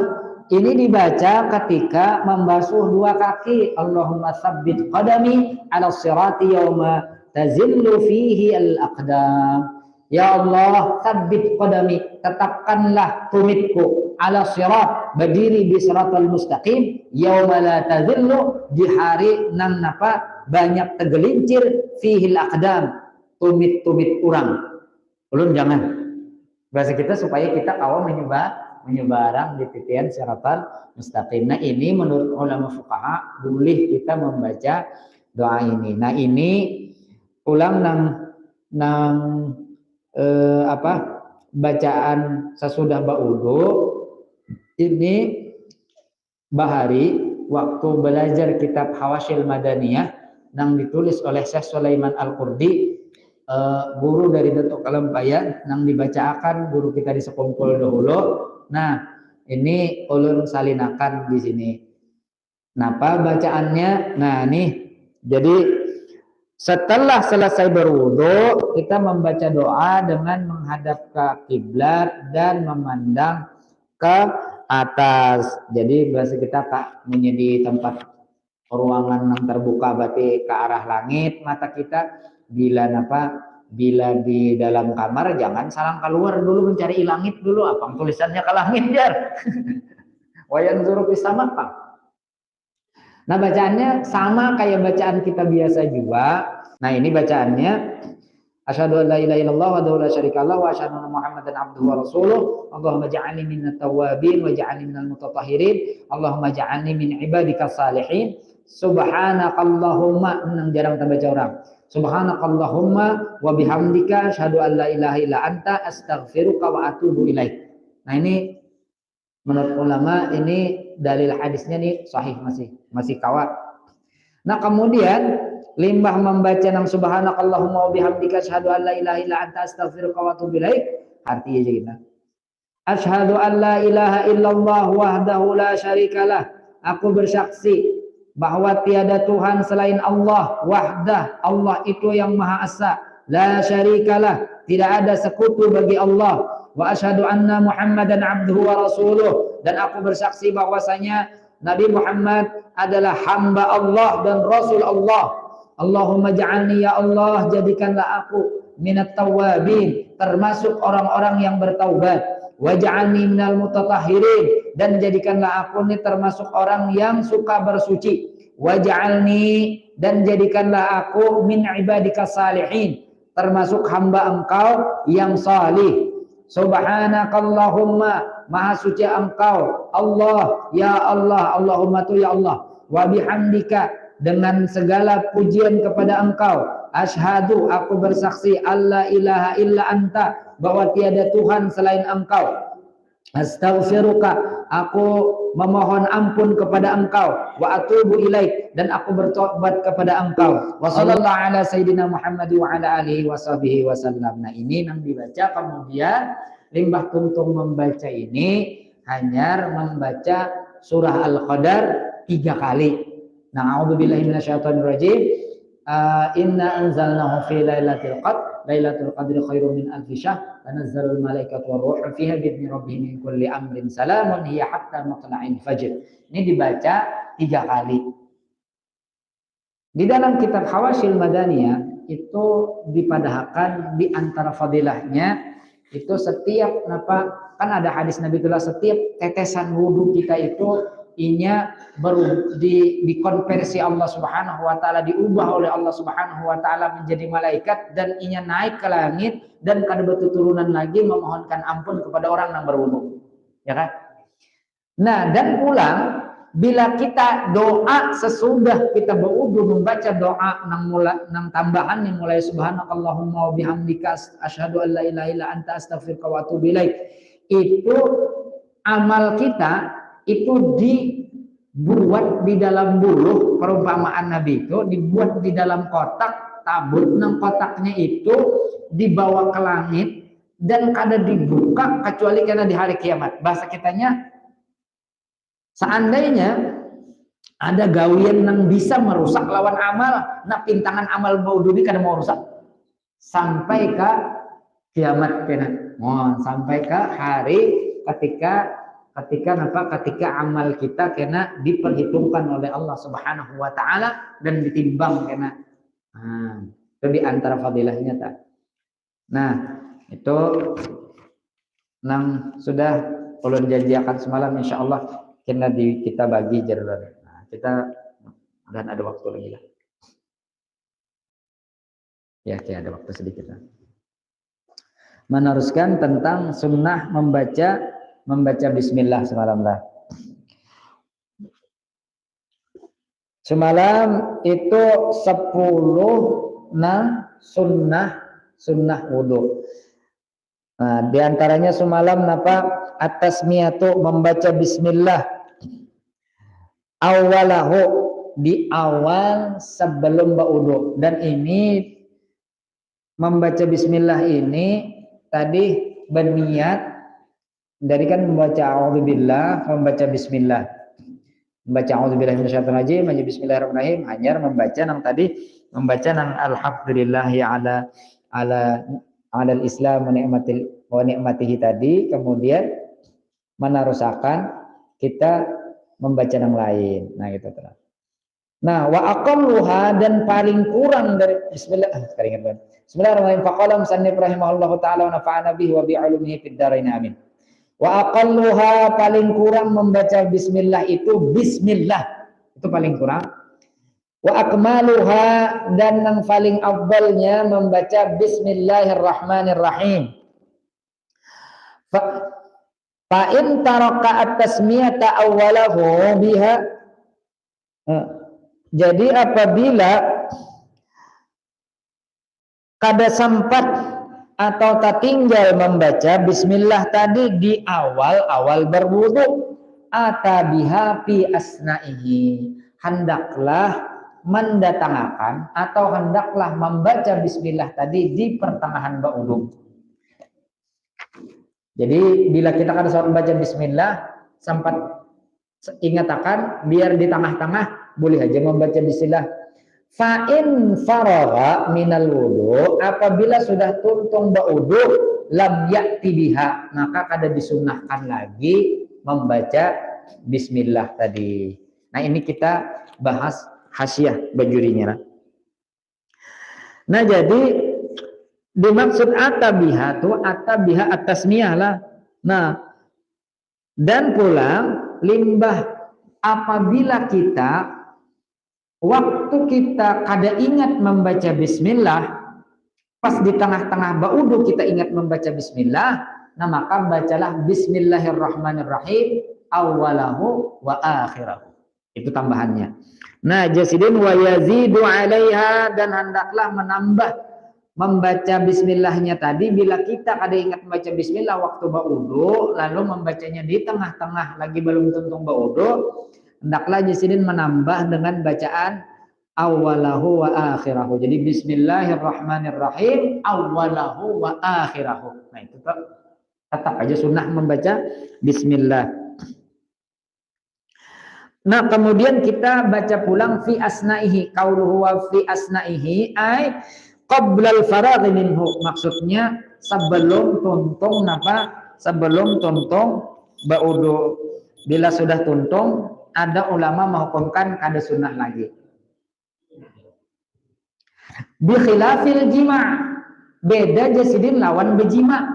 S2: ini dibaca ketika membasuh dua kaki. Allahumma tsabbit qadami 'ala sirati yauma tazillu fihi al-aqdam. Ya Allah, tsabbit qadami, tetapkanlah tumitku, 'ala sirat, berdiri di siratal mustaqim, yauma la tazillu, di hari nang banyak tegelincir, fihi al-aqdam, tumit-tumit urang. Ulun jangan. Bahasa kita supaya kita kawan menyebarang di titian siratal mustaqim. Nah, ini menurut ulama fuqaha boleh kita membaca doa ini. Nah, ini ulang bacaan sesudah ba'udu ini bahari waktu belajar kitab Hawasil Madaniyah yang ditulis oleh Syekh Sulaiman Al-Qurdi, guru dari Datuk Kalampayan, yang dibacakan guru kita di sekumpul dahulu. Nah, ini ulun salinakan di sini. Napa bacaannya? Nah, nih. Jadi setelah selesai berwudu, kita membaca doa dengan menghadap ke kiblat dan memandang ke atas. Jadi bahasa kita menjadi tempat ruangan yang terbuka, berarti ke arah langit mata kita. Bila di dalam kamar jangan salang keluar dulu mencari langit dulu, apa tulisannya ke langit jar. Wayan zuru sama, Pak. Nah, bacaannya sama kayak bacaan kita biasa juga. Nah, ini bacaannya asyhadu an la ilaha illallah wa la syarikalah wa asyhadu anna muhammadan abduhu wa rasuluh. Allahumma ja'alni minat tawwabin wa ja'alni minal mutatahhirin. Allahumma ja'alni min ibadikas salihin. Subhanakallahumma, jarang terbaca orang. Subhanakallahumma wa bihamdika asyhadu an la ilaha illa anta astaghfiruka wa atubu ilaik. Nah, ini menurut ulama ini dalil hadisnya nih sahih, masih kawat. Nah, kemudian limbah membaca nang subhanakallahumma wa bihamdika asyhadu an la ilaha illa anta astaghfiruka wa atubu ilaik, artinya kita Asyhadu an la ilaha illallah wahdahu la syarikalah. Aku bersaksi bahwa tiada Tuhan selain Allah, wahdah, Allah itu yang Maha Esa, la syarikalah, tidak ada sekutu bagi Allah. Wa asyhadu anna Muhammadan abduhu wa rasuluh, dan aku bersaksi bahwasanya Nabi Muhammad adalah hamba Allah dan Rasul Allah. Allahumma ja'alni, ya Allah, jadikanlah aku minat tawabin, termasuk orang-orang yang bertaubat. Waj'alni minal mutatahhirin, dan jadikanlah aku ini termasuk orang yang suka bersuci. Waj'alni, dan jadikanlah aku min ibadika salihin, termasuk hamba Engkau yang salih. Subhanakallahumma, maha suci Engkau Allah, ya Allah, Allahumma tu ya Allah. Wa bihamdika, dengan segala pujian kepada Engkau. Asyhadu, aku bersaksi, alla ilaha illa anta, bahwa tiada Tuhan selain Engkau. Astaghfiruka, aku memohon ampun kepada Engkau. Wa atubu ilaik, dan aku bertobat kepada Engkau. Wa sallallahu ala sayyidina Muhammad wa ala alihi wa sahbihi wasallam. Nah, ini yang dibaca. Kemudian limbah tuntung membaca ini hanya membaca surah Al-Qadar 3 kali. Nah, a'udzubillahi minasyaitonirrajim. Inna anzalnahu fi lailatul qadr, lailatul qadri khairum min alfi syahr, tanazzalul malaikatu waruhu fiha bi'izni rabbihim min kulli amrin, salamun hiya hatta matla'il fajr. Ini dibaca 3 kali. Di dalam kitab Hawasil Madaniyah itu dipadahkan di antara fadilahnya itu setiap kan ada hadis Nabi Tullah, setiap tetesan wudhu kita itu inya dikonversi Allah Subhanahu wa taala, diubah oleh Allah Subhanahu wa taala menjadi malaikat, dan inya naik ke langit dan kada berturunan lagi memohonkan ampun kepada orang yang berwudu. Ya kan? Nah, dan pulang bila kita doa sesudah kita berwudu membaca doa nang tambahan yang mulai subhanakallahumma wa bihamdika asyhadu an la ilaha illa anta astaghfiruka wa atubu ilaik, itu amal kita itu dibuat di dalam buluh, perumpamaan Nabi itu dibuat di dalam kotak, tabut nang kotaknya itu dibawa ke langit dan kada dibuka kecuali karena di hari kiamat. Bahasa kitanya, seandainya ada gawian yang bisa merusak lawan amal, nah pintangan amal maududi kada mau rusak sampai ke kiamat kena. Sampai ke hari ketika amal kita kena diperhitungkan oleh Allah Subhanahu wa taala dan ditimbang kena. Itu di antara fadilahnya tak. Nah, itu nang sudah ulun janjiakan semalam, insyaallah kena kita bagi jalan. Nah, kita dan ada waktu lagi lah. Ya, ada waktu sedikit lah. Meneruskan tentang sunnah membaca bismillah semalam lah. Semalam itu 10 sunnah wudu. Nah, di antaranya semalam at-tasmiyatu, membaca bismillah awalahu, di awal sebelum berwudu. Dan ini membaca bismillah ini tadi berniat dari kan membaca a'udzubillah, membaca bismillah, membaca a'udzubillahi minasyaitonir rajim, membaca bismillahirrahmanirrahim, hanya membaca nang tadi, membaca nang alhamdulillahi ala al-islam wa ni'matihi tadi, kemudian menerusakan kita membaca nang lain. Nah, gitu terus. Nah, wa aqalluha, dan paling kurang dari Bismillahirrahmanirrahim. Faqala musannif rahimahullahu taala wa nafa'ana bihi wa bi 'ulumihi fid dharain amin. Wa aqalluha, paling kurang membaca bismillah itu bismillah, itu paling kurang. Wa akmaluha, dan yang paling afdalnya membaca bismillahirrahmanirrahim. Fa in taraka at-tasmiyata awwalahu biha, jadi apabila kada sempat atau tertinggal membaca bismillah tadi di awal berwudu, atabiha fi asna'ihi, hendaklah mendatangkan atau hendaklah membaca bismillah tadi di pertengahan berwudu. Jadi bila kita kada saat membaca bismillah, sempat ingat akan biar di tengah-tengah boleh aja membaca bismillah. Fa'in faragha minal wudu, apabila sudah tuntung ba'udu lam ya'ti biha, maka kada disunnahkan lagi membaca bismillah tadi. Nah ini kita bahas hasyiah bajurinya. Nah jadi dimaksud atabiha tu atabiha at-tasmiyah lah. Nah dan pulang limbah apabila kita waktu kita kada ingat membaca bismillah, pas di tengah-tengah ba'udu kita ingat membaca bismillah, nah maka bacalah bismillahirrahmanirrahim awalahu wa akhirahu. Itu tambahannya. Nah, jasidin wa yazidu 'alaiha, dan hendaklah menambah membaca bismillahnya tadi bila kita kada ingat membaca bismillah waktu ba'udu, lalu membacanya di tengah-tengah lagi belum tuntung ba'udu, hendaklah jasidin menambah dengan bacaan awalahu wa akhirahu. Jadi bismillahirrahmanirrahim awalahu wa akhirahu. Nah itu tetap aja sunnah membaca bismillah. Nah kemudian kita baca pulang fi asna'ihi, qauluhu wa fi asna'ihi ay qablal faraghi minhu, maksudnya sebelum tuntung napa, sebelum tuntung ba'udu. Bila sudah tuntung, ada ulama menghukumkan kada sunnah lagi. Bi khilafil jima', beda jasidin lawan bejima.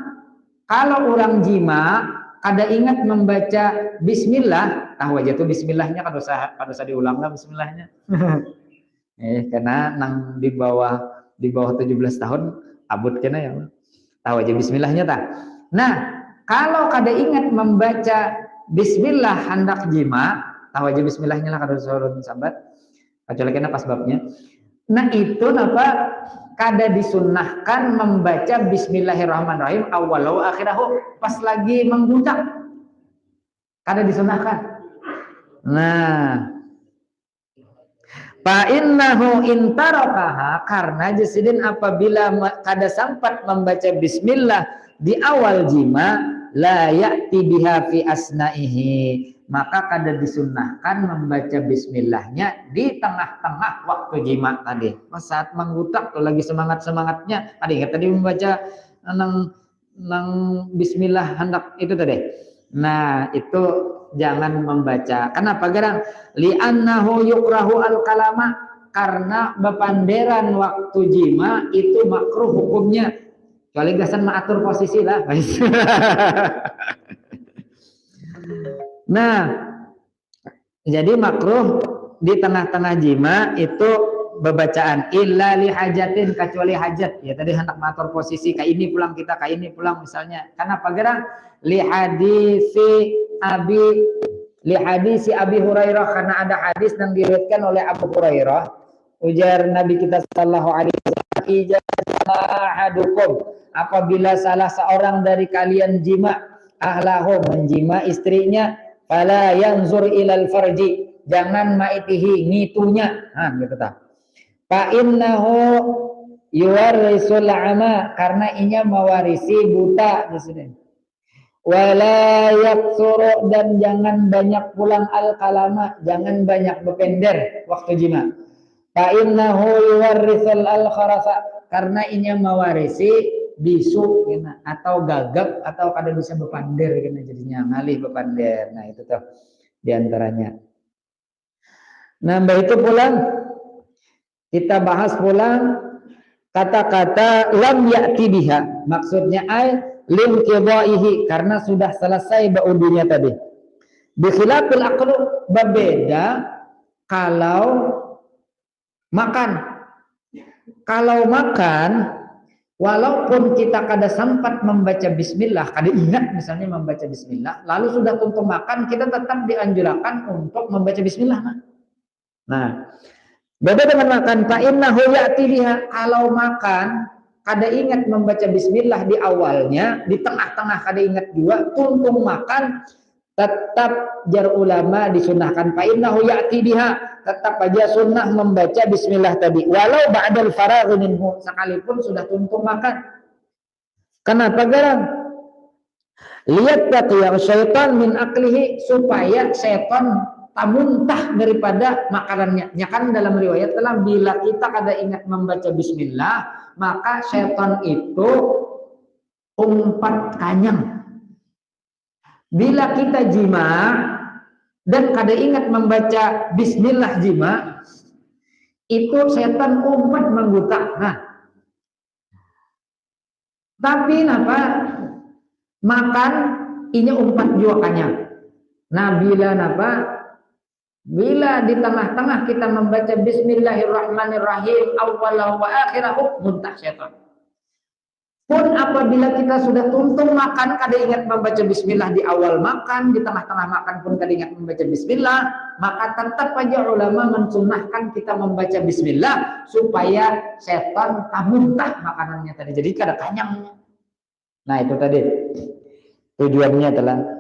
S2: Kalau orang jima kada ingat membaca bismillah, tahu aja tuh bismillahnya kada usah diulang lah bismillahnya. Karena nang di bawah 17 tahun abut kena ya. Tahu aja bismillahnya tak. Nah, kalau kada ingat membaca bismillah hendak jima, tahu aja bismillahnya lah kada surun sambat. Kecuali kena pas babnya. Nah, itu napa kada disunnahkan membaca bismillahirrahmanirrahim awalau akhirahu pas lagi mengguncang. Kada disunnahkan. Nah, fa innahu intarakaha, karena jasidin apabila kada sempat membaca bismillah di awal jima la ya'ti biha fi asna'ihi, maka kada disunnahkan membaca bismillahnya di tengah-tengah waktu jima tadi. Pas saat menggutak lagi semangat-semangatnya, ada ingat tadi membaca nang bismillah hendak itu tadi. Nah, itu jangan membaca. Kenapa garang? Li'annahu yukrahu al-kalama, karena bepanderan waktu jima itu makruh hukumnya. Kecuali gasan mengatur posisi lah. Nah, jadi makruh di tengah-tengah jima itu bebacaan illa li hajatin, kecuali hajat. Ya tadi hendak mengatur posisi kayak ini pulang kita, kayak ini pulang misalnya. Kenapa gerang? Li hadisi Abi Hurairah, karena ada hadis yang diriwayatkan oleh Abu Hurairah. Ujar Nabi kita sallallahu alaihi wasallam, "Ijazahadukum, apabila salah seorang dari kalian jima ahlahu, menjima istrinya, fala yanzur ilal farji, jangan maitihi, ngitunya." Gitu tak. Fa innahu yuwarisul ama, karena inya mewarisi buta disini. Wala yaksuru, dan jangan banyak pulang al-kalama, jangan banyak berpender waktu jima. Fa innahu yuwarisul al-kharasa, karena inya mewarisi bisu kena, atau gagap, atau kada bisa berpander kena, jadinya ngalih berpander. Nah itu tuh diantaranya. Nah itu pulang kita bahas pulang kata-kata lam ya'ti biha, maksudnya lim qidaihi, karena sudah selesai ba'udunya tadi. Bi khilafil aqlu, berbeda kalau makan. Kalau makan, walaupun kita kada sempat membaca bismillah, kada ingat misalnya membaca bismillah, lalu sudah tuntung makan, kita tetap dianjurkan untuk membaca bismillah. Nah, beda dengan makan. Fa innahu ya'ti biha, kalau makan kada ingat membaca bismillah di awalnya, di tengah-tengah kada ingat juga, tuntung makan, tetap jar ulama disunahkan. Fa innahu ya'ti biha, tetap aja sunnah membaca bismillah tadi, walau ba'dal faraghi minhu, sekalipun sudah tuntung makan. Kenapa garang? Lihat yang syaitan min aklihi, supaya setan tamuntah daripada makanannya. Ya kan dalam riwayat telah bila kita kada ingat membaca bismillah, maka setan itu umpat kanyang. Bila kita jima dan kada ingat membaca bismillah jima, itu setan umpat menggutak. Nah, tapi napa makan ini umpat juga kanyang. Nah, bila di tengah-tengah kita membaca bismillahirrahmanirrahim awwalahu wa akhirahu, muntah setan. Pun apabila kita sudah tuntung makan, kada ingat membaca bismillah di awal makan, di tengah-tengah makan pun kada ingat membaca bismillah, maka tetap aja ulama mensunnahkan kita membaca bismillah supaya setan tak muntah makanannya tadi. Jadi kada kanyangnya. Nah, itu tadi tujuannya adalah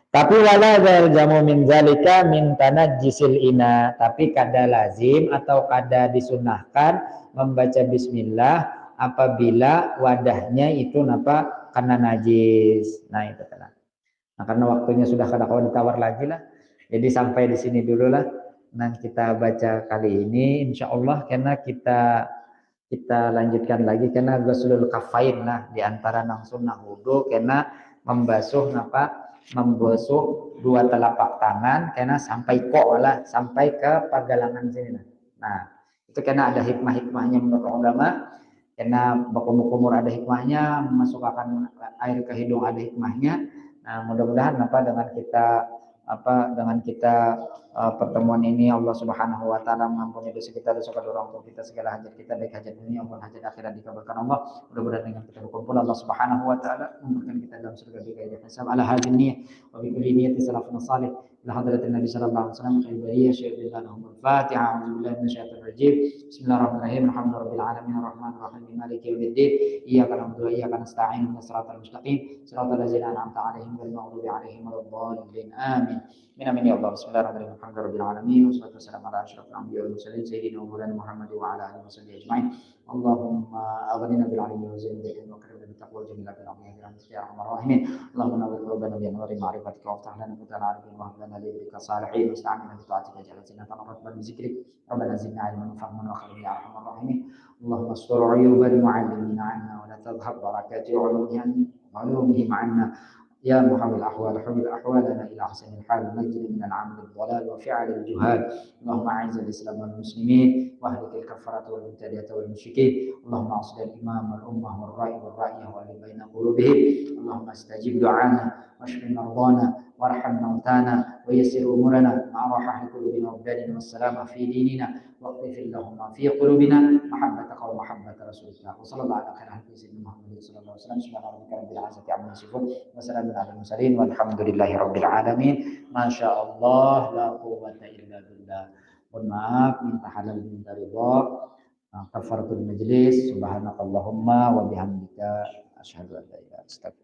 S2: tapi wala jamu min zalika min tanajjisil ina, tapi kada lazim atau kada disunahkan membaca bismillah apabila wadahnya itu napa kena najis. Nah, itu kan. Nah, karena waktunya sudah kada kawan ditawar lagi lah. Jadi sampai di sini dulu lah. Nah, kita baca kali ini insyaallah, karena kita lanjutkan lagi karena ghuslul kafain lah di antara nang sunnah wudu, karena membasuh dua telapak tangan karena sampai kok lah, sampai ke pergelangan sini. Nah, itu karena ada hikmah-hikmahnya menurut ulama, karena bakumur ada hikmahnya, memasukkan air ke hidung ada hikmahnya. Nah, mudah-mudahan dengan kita pertemuan ini Allah Subhanahu wa taala mengampuni dosa kita, dosa kedua orang tua kita, segala hajat kita, baik hajat dunia maupun hajat akhirat dikabulkan Allah. Mudah-mudahan dengan kita berkumpul Allah Subhanahu wa taala memberikan kita dalam surga bighairi hisab. Ala hadhihi niyyah wa bi kulli niyyati salafun salih ila hadratin Nabi sallallahu alaihi wasallam khairiyah syai'il lahum al-Fatiha. A'udzubillahi minasyaitonir rajim. Bismillahirrahmanirrahim. Alhamdulillahi alamin arrahmanir rahim maliki yaumiddin. Iyyaka na'budu wa iyyaka nasta'in ihdinas siratal mustaqim siratal ladzina an'amta 'alaihim ghairil maghdubi 'alaihim waladdallin. Amin. Amin ya Allah. Bismillahirrahmanirrahim. Alhamdulillahirabbil alamin wassalatu wassalamu ala asyrafil anbiya'i wal mursalin sayyidina Maulana Muhammad wa ala alihi wasallam ajma'in. Allahumma aghnina bil 'ilmi wa zidna wa akrimna bit taqwa wa jamilna bil 'afwi ya arhamar rahimin. Allahumma nawwir qulubana bi anwari ma'rifatika wa aftah lana futuhan arifin wa hab lana li dhikra salihin wasta'inna bi ta'atika jalla sinatan ratban bi zikrik. Rabbana zidna 'ilman wa fahman wa akrimna ya arhamar rahimin. Allahumma astur 'uyuban mu'allimina 'anna wa la tadhhab barakati 'ulumihim 'anna. يا محول الأحوال حول أحوالنا إلى أحسن الحال ونجنا من العمل الضلال وفعل الجهال. اللهم أعز الإسلام والمسلمين واهلك الكفرة والمبتدعة والمشركين. اللهم أصلح الإمام والأمة والرائية وألف بين قلوبهم. اللهم استجب دعانا واشف مرضانا وارحم موتانا ويسر أمورنا مع راحة قلوبنا وابداننا والسلامة في ديننا واغفر اللهم في قلوبنا محبتك ومحبة رسولك. وصلى الله على خير خلق سيدنا محمد صلى الله عليه وسلم. سبحان ربك رب العزة عما يصفون وسلام على المرسلين والحمد لله رب العالمين. Masya Allah, la quwwata illa billah. Mohon maaf, minta halal minta ridha. Kafaratul majlis. Subhanakallahumma wa bihamdika asyhadu an la ilaha illa anta